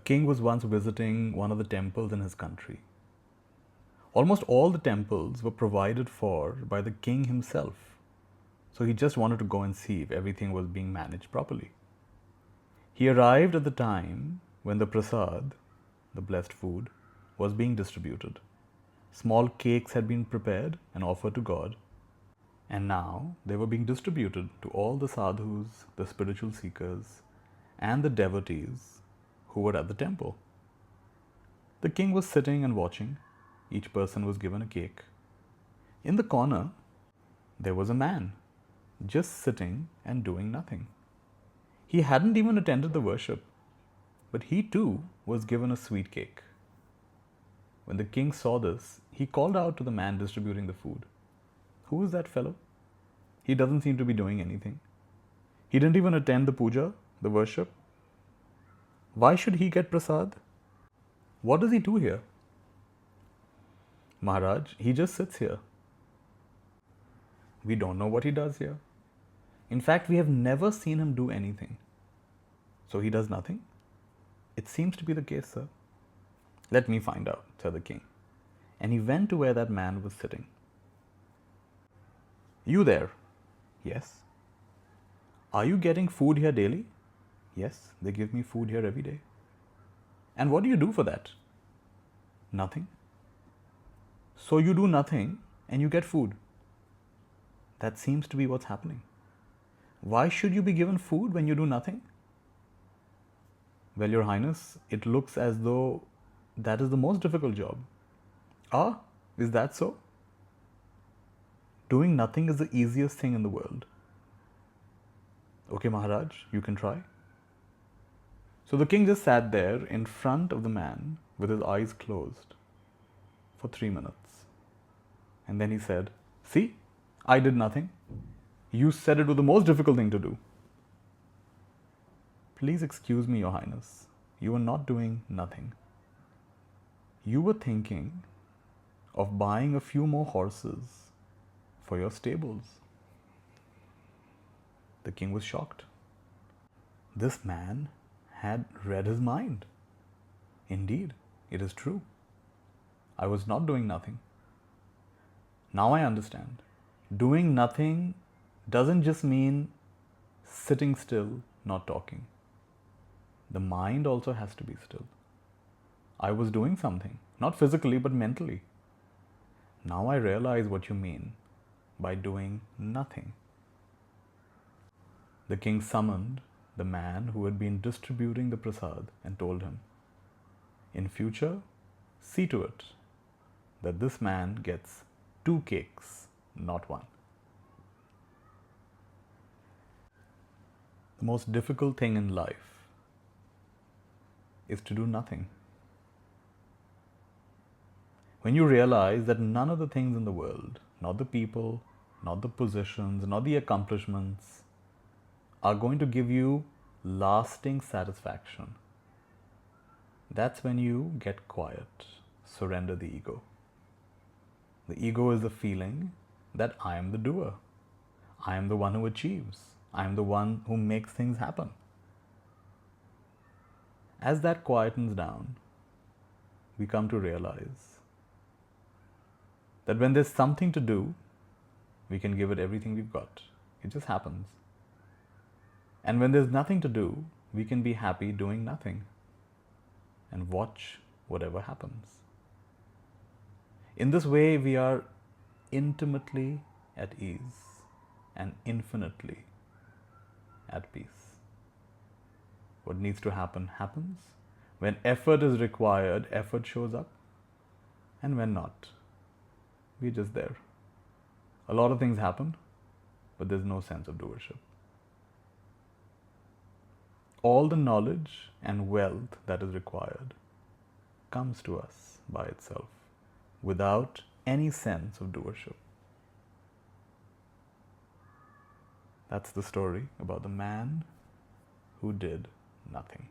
king was once visiting one of the temples in his country. Almost all the temples were provided for by the king himself, so he just wanted to go and see if everything was being managed properly. He arrived at the time when the prasad, the blessed food, was being distributed. Small cakes had been prepared and offered to God, and now they were being distributed to all the sadhus, the spiritual seekers, and the devotees who were at the temple. The king was sitting and watching. Each person was given a cake. In the corner, there was a man, just sitting and doing nothing. He hadn't even attended the worship, but he too was given a sweet cake. When the king saw this, he called out to the man distributing the food, "Who is that fellow? He doesn't seem to be doing anything. He didn't even attend the puja, the worship. Why should he get prasad? What does he do here?" "Maharaj, he just sits here." "We don't know what he does here. In fact, we have never seen him do anything." "So he does nothing?" "It seems to be the case, sir." "Let me find out," said the king. And he went to where that man was sitting. "You there?" "Yes." "Are you getting food here daily?" "Yes, they give me food here every day." "And what do you do for that?" "Nothing." "So you do nothing and you get food?" "That seems to be what's happening." "Why should you be given food when you do nothing?" "Well, Your Highness, it looks as though that is the most difficult job." "Ah, is that so?" "Doing nothing is the easiest thing in the world." "Okay, Maharaj, you can try." So the king just sat there in front of the man with his eyes closed for 3 minutes. And then he said, "See, I did nothing. You said it was the most difficult thing to do." "Please excuse me, Your Highness. You were not doing nothing. You were thinking of buying a few more horses for your stables." The king was shocked. This man had read his mind. Indeed, it is true. I was not doing nothing. Now I understand. Doing nothing doesn't just mean sitting still, not talking. The mind also has to be still. I was doing something, not physically, but mentally. Now I realize what you mean by doing nothing. The king summoned the man who had been distributing the prasad and told him, "In future, see to it that this man gets 2 cakes, not 1. The most difficult thing in life is to do nothing. When you realize that none of the things in the world, not the people, not the positions, not the accomplishments, are going to give you lasting satisfaction, that's when you get quiet, surrender the ego. The ego is the feeling that I am the doer. I am the one who achieves. I am the one who makes things happen. As that quietens down, we come to realize that when there's something to do, we can give it everything we've got. It just happens. And when there's nothing to do, we can be happy doing nothing and watch whatever happens. In this way, we are intimately at ease and infinitely at peace. What needs to happen, happens. When effort is required, effort shows up. And when not, we're just there. A lot of things happen, but there's no sense of doership. All the knowledge and wealth that is required comes to us by itself, without any sense of doership. That's the story about the man who did nothing.